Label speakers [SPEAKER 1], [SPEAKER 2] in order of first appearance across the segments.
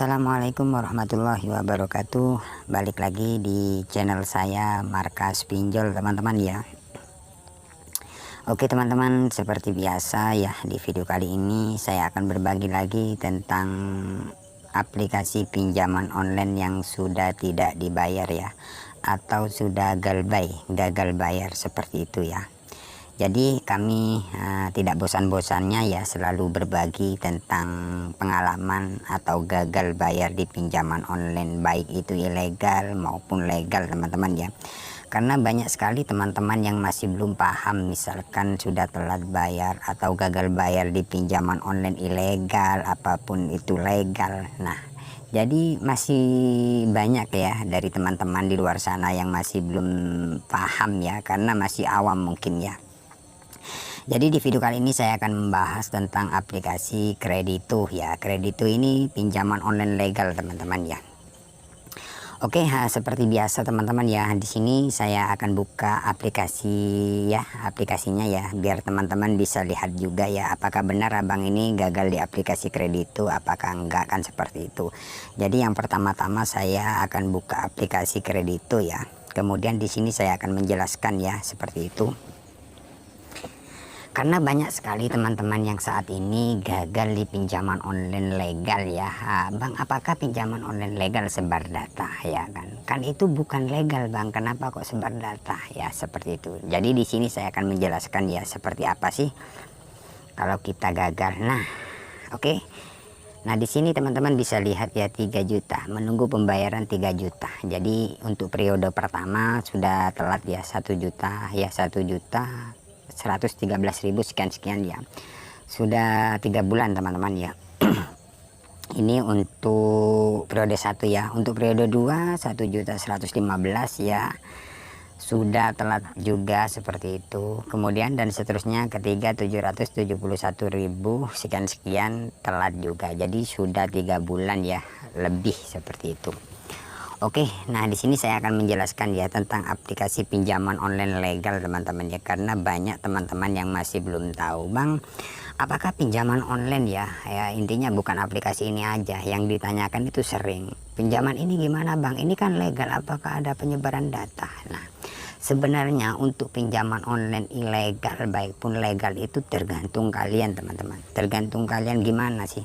[SPEAKER 1] Assalamualaikum warahmatullahi wabarakatuh. Balik lagi di channel saya Markas Pinjol teman-teman ya. Oke teman-teman, seperti biasa ya, di video kali ini saya akan berbagi lagi tentang aplikasi pinjaman online yang sudah tidak dibayar ya, atau sudah gagal bayar seperti itu ya. Jadi kami tidak bosan-bosannya ya selalu berbagi tentang pengalaman atau gagal bayar di pinjaman online, baik itu ilegal maupun legal teman-teman ya. Karena banyak sekali teman-teman yang masih belum paham, misalkan sudah telat bayar atau gagal bayar di pinjaman online ilegal, apapun itu legal. Nah, jadi masih banyak ya dari teman-teman di luar sana yang masih belum paham ya, karena masih awam mungkin ya. Jadi di video kali ini saya akan membahas tentang aplikasi Kredito ya. Kredito ini pinjaman online legal teman-teman ya. Oke, seperti biasa teman-teman ya, di sini saya akan buka aplikasinya ya, biar teman-teman bisa lihat juga ya apakah benar abang ini gagal di aplikasi Kredito, apakah enggak, kan seperti itu. Jadi yang pertama-tama saya akan buka aplikasi Kredito ya. Kemudian di sini saya akan menjelaskan ya seperti itu. Karena banyak sekali teman-teman yang saat ini gagal di pinjaman online legal ya. Bang, apakah pinjaman online legal sebar data ya kan? Kan itu bukan legal bang, kenapa kok sebar data ya, seperti itu. Jadi di sini saya akan menjelaskan ya seperti apa sih kalau kita gagal. Nah, oke. Nah di sini teman-teman bisa lihat ya, 3 juta menunggu pembayaran 3 juta. Jadi untuk periode pertama sudah telat ya, 1 juta ya, 1 juta 113.000 sekian ya, sudah 3 bulan teman-teman ya. Ini untuk periode 1 ya. Untuk periode 2 1.115.000 ya, sudah telat juga seperti itu. Kemudian dan seterusnya, ketiga 771.000 sekian telat juga. Jadi sudah 3 bulan ya lebih seperti itu. Oke, nah di sini saya akan menjelaskan ya tentang aplikasi pinjaman online legal teman-teman ya, karena banyak teman-teman yang masih belum tahu, bang, apakah pinjaman online ya, intinya bukan aplikasi ini aja yang ditanyakan itu sering. Pinjaman ini gimana bang? Ini kan legal, apakah ada penyebaran data? Nah, sebenarnya untuk pinjaman online ilegal baik pun legal itu tergantung kalian teman-teman. Tergantung kalian gimana sih?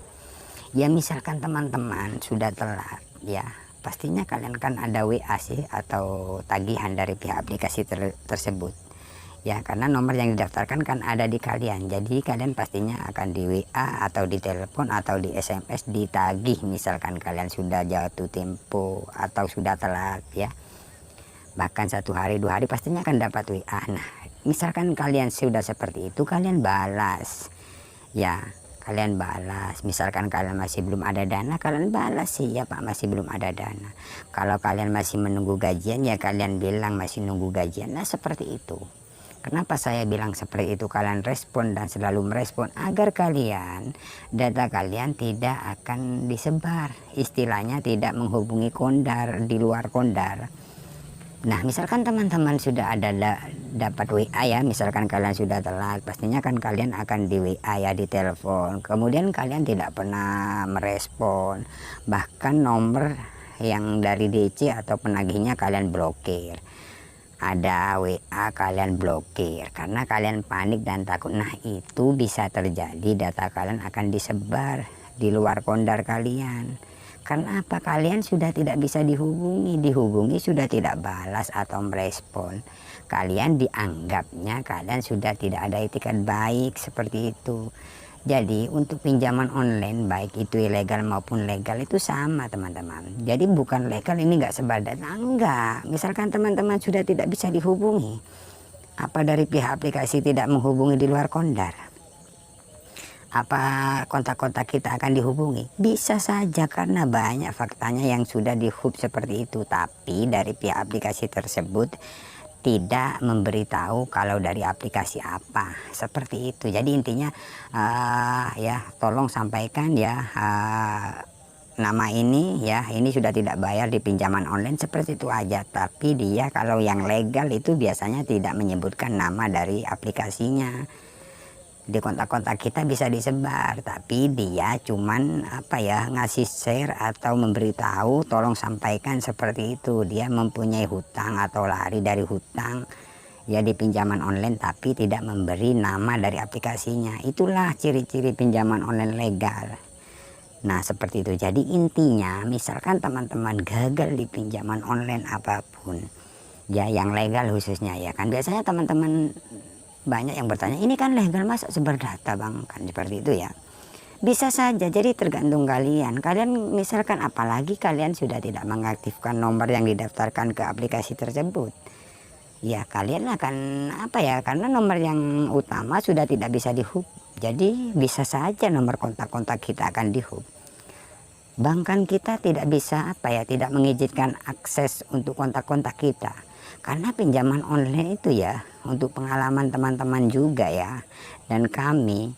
[SPEAKER 1] Ya misalkan teman-teman sudah telat ya, pastinya kalian kan ada WA sih atau tagihan dari pihak aplikasi tersebut ya, karena nomor yang didaftarkan kan ada di kalian. Jadi kalian pastinya akan di WA atau di telepon atau di SMS ditagih, misalkan kalian sudah jatuh tempo atau sudah telat ya, bahkan 1 hari 2 hari pastinya akan dapat WA. Nah misalkan kalian sudah seperti itu, kalian balas ya, kalian balas. Misalkan kalian masih belum ada dana, kalian balas sih ya pak, masih belum ada dana. Kalau kalian masih menunggu gajian ya kalian bilang masih nunggu gajian. Nah seperti itu. Kenapa saya bilang seperti itu, kalian respon dan selalu merespon agar kalian, data kalian tidak akan disebar, istilahnya tidak menghubungi kondar di luar kondar. Nah misalkan teman-teman sudah ada dapat WA ya, misalkan kalian sudah telat, pastinya kan kalian akan di WA ya, di telepon. Kemudian kalian tidak pernah merespon, bahkan nomor yang dari DC atau penagihnya kalian blokir. Ada WA kalian blokir karena kalian panik dan takut. Nah itu bisa terjadi, data kalian akan disebar di luar kondar kalian. Karena apa? Kalian sudah tidak bisa dihubungi sudah tidak balas atau merespon. Kalian dianggapnya kalian sudah tidak ada itikat baik seperti itu. Jadi untuk pinjaman online baik itu ilegal maupun legal itu sama teman-teman. Jadi bukan legal ini nggak sebar data, enggak. Misalkan teman-teman sudah tidak bisa dihubungi, apa dari pihak aplikasi tidak menghubungi di luar kondar? Apa kontak-kontak kita akan dihubungi? Bisa saja, karena banyak faktanya yang sudah di-hub seperti itu, tapi dari pihak aplikasi tersebut tidak memberitahu kalau dari aplikasi apa, seperti itu. Jadi intinya ya tolong sampaikan ya, nama ini ya, ini sudah tidak bayar di pinjaman online, seperti itu aja. Tapi dia kalau yang legal itu biasanya tidak menyebutkan nama dari aplikasinya. di kontak-kontak kita bisa disebar, tapi dia cuman apa ya, ngasih share atau memberitahu tolong sampaikan seperti itu. Dia mempunyai hutang atau lari dari hutang ya di pinjaman online, tapi tidak memberi nama dari aplikasinya. Itulah ciri-ciri pinjaman online legal. Nah seperti itu. Jadi intinya misalkan teman-teman gagal di pinjaman online apapun ya, yang legal khususnya ya kan, biasanya teman-teman banyak yang bertanya, ini kan legal masa sebar data bang, kan seperti itu ya. Bisa saja, jadi tergantung kalian misalkan, apalagi kalian sudah tidak mengaktifkan nomor yang didaftarkan ke aplikasi tersebut ya, kalian akan apa ya, karena nomor yang utama sudah tidak bisa di-hub, jadi bisa saja nomor kontak-kontak kita akan di-hub. Bahkan kita tidak bisa apa ya, tidak mengizinkan akses untuk kontak-kontak kita, karena pinjaman online itu ya, untuk pengalaman teman-teman juga ya dan kami,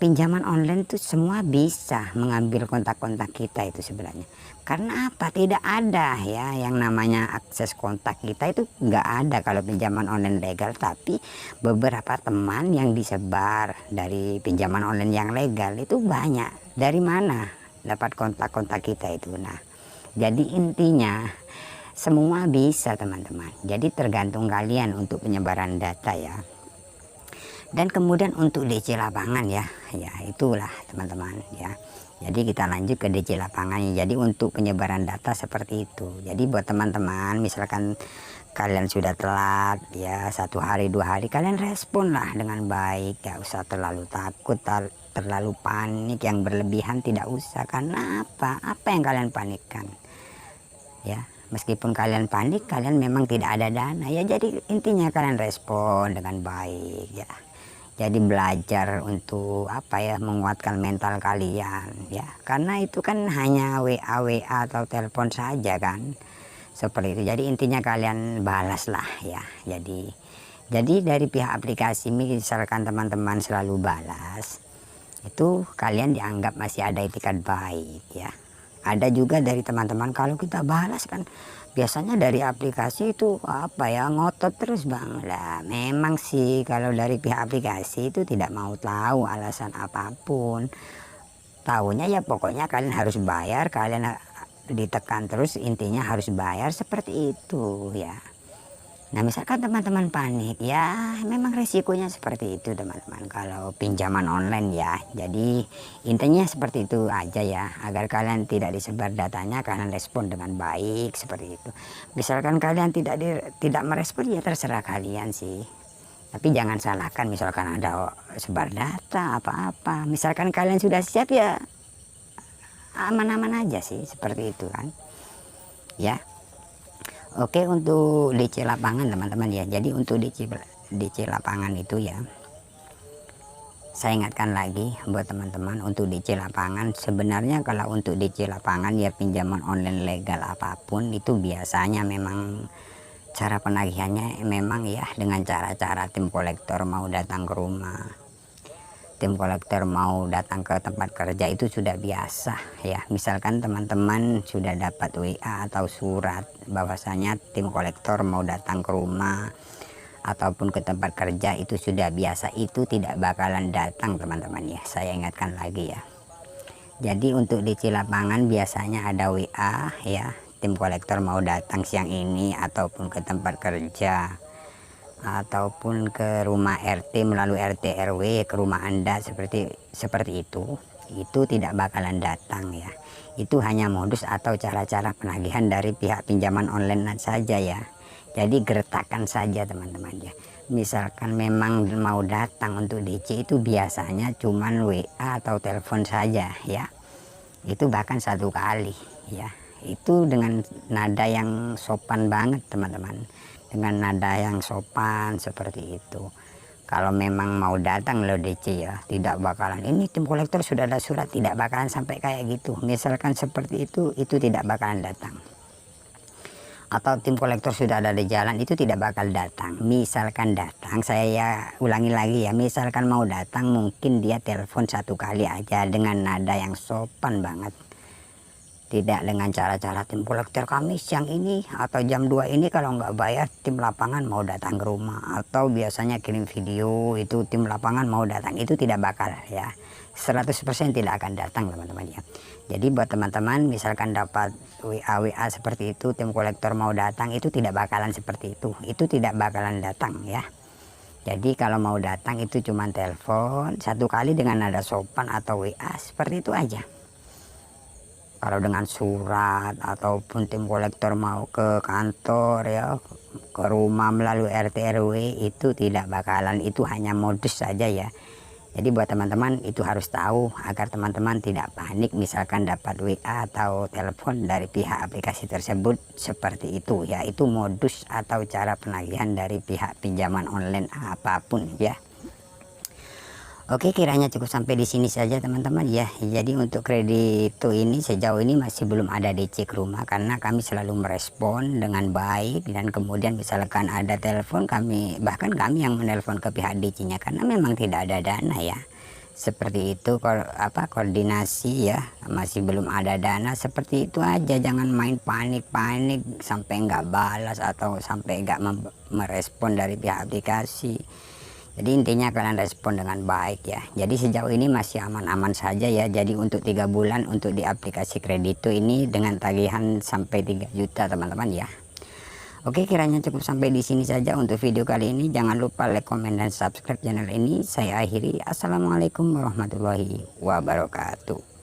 [SPEAKER 1] pinjaman online itu semua bisa mengambil kontak-kontak kita itu sebenarnya. Karena apa, tidak ada ya yang namanya akses kontak kita, itu nggak ada kalau pinjaman online legal. Tapi beberapa teman yang disebar dari pinjaman online yang legal itu banyak. Dari mana dapat kontak-kontak kita itu? Nah jadi intinya semua bisa teman-teman, jadi tergantung kalian untuk penyebaran data ya. Dan kemudian untuk DC lapangan ya itulah teman-teman ya. Jadi kita lanjut ke DC lapangannya. Jadi untuk penyebaran data seperti itu. Jadi buat teman-teman misalkan kalian sudah telat ya 1 hari 2 hari, kalian respon lah dengan baik, gak usah terlalu takut, terlalu panik yang berlebihan, tidak usah. Karena apa yang kalian panikkan ya, meskipun kalian panik, kalian memang tidak ada dana ya. Jadi intinya kalian respon dengan baik ya. Jadi belajar untuk apa ya, menguatkan mental kalian ya, karena itu kan hanya WA atau telepon saja kan, seperti itu. Jadi intinya kalian balas lah ya. Jadi dari pihak aplikasi misalkan teman-teman selalu balas, itu kalian dianggap masih ada itikat baik ya. Ada juga dari teman-teman kalau kita balas kan biasanya dari aplikasi itu apa ya, ngotot terus bang. Lah memang sih kalau dari pihak aplikasi itu tidak mau tahu alasan apapun, tahunya ya pokoknya kalian harus bayar, kalian ditekan terus, intinya harus bayar seperti itu ya. Nah misalkan teman-teman panik ya, memang resikonya seperti itu teman-teman kalau pinjaman online ya. Jadi intinya seperti itu aja ya, agar kalian tidak disebar datanya, kalian respon dengan baik seperti itu. Misalkan kalian tidak merespon ya terserah kalian sih, tapi jangan salahkan misalkan ada sebar data apa-apa. Misalkan kalian sudah siap ya aman-aman aja sih, seperti itu kan ya. Oke, untuk DC lapangan teman-teman ya. Jadi untuk DC lapangan itu ya, saya ingatkan lagi buat teman-teman, untuk DC lapangan sebenarnya kalau untuk DC lapangan ya, pinjaman online legal apapun itu biasanya memang cara penagihannya memang ya dengan cara-cara tim kolektor mau datang ke rumah, tim kolektor mau datang ke tempat kerja, itu sudah biasa ya. Misalkan teman-teman sudah dapat WA atau surat bahwasanya tim kolektor mau datang ke rumah ataupun ke tempat kerja, itu sudah biasa, itu tidak bakalan datang teman-teman ya. Saya ingatkan lagi ya. Jadi untuk DC lapangan biasanya ada WA ya, tim kolektor mau datang siang ini ataupun ke tempat kerja ataupun ke rumah RT melalui RT RW ke rumah Anda, seperti itu tidak bakalan datang ya. Itu hanya modus atau cara-cara penagihan dari pihak pinjaman online saja ya. Jadi gertakan saja teman-teman ya. Misalkan memang mau datang untuk DC itu biasanya cuman WA atau telepon saja ya. Itu bahkan 1 kali ya. Itu dengan nada yang sopan banget teman-teman, dengan nada yang sopan seperti itu. Kalau memang mau datang lo DC ya, tidak bakalan ini tim kolektor sudah ada surat, tidak bakalan sampai kayak gitu. Misalkan seperti itu tidak bakalan datang. Atau tim kolektor sudah ada di jalan, itu tidak bakal datang. Misalkan datang, saya ulangi lagi ya, misalkan mau datang mungkin dia telepon 1 kali aja dengan nada yang sopan banget Tidak dengan cara-cara tim kolektor Kamis yang ini atau jam 2 ini kalau nggak bayar tim lapangan mau datang ke rumah, atau biasanya kirim video itu tim lapangan mau datang, itu tidak bakal ya, 100% tidak akan datang teman-teman ya. Jadi buat teman-teman misalkan dapat WA seperti itu tim kolektor mau datang, itu tidak bakalan seperti itu tidak bakalan datang ya. Jadi kalau mau datang itu cuma telepon satu kali dengan nada sopan atau WA seperti itu aja. Kalau dengan surat ataupun tim kolektor mau ke kantor ya, ke rumah melalui RT RW, itu tidak bakalan, itu hanya modus saja ya. Jadi buat teman-teman itu harus tahu agar teman-teman tidak panik misalkan dapat WA atau telepon dari pihak aplikasi tersebut seperti itu ya. Itu modus atau cara penagihan dari pihak pinjaman online apapun ya. Oke, kiranya cukup sampai di sini saja teman-teman ya. Jadi untuk kredit ini sejauh ini masih belum ada DC ke rumah, karena kami selalu merespon dengan baik, dan kemudian misalkan ada telepon bahkan kami yang menelpon ke pihak DC-nya karena memang tidak ada dana ya. Seperti itu koordinasi ya, masih belum ada dana, seperti itu aja. Jangan main panik-panik sampai nggak balas atau sampai nggak merespon dari pihak aplikasi. Jadi intinya kalian respon dengan baik ya. Jadi sejauh ini masih aman-aman saja ya. Jadi untuk 3 bulan untuk di aplikasi Kredito ini dengan tagihan sampai 3 juta teman-teman ya. Oke, kiranya cukup sampai di sini saja untuk video kali ini. Jangan lupa like, komen, dan subscribe channel ini. Saya akhiri. Assalamualaikum warahmatullahi wabarakatuh.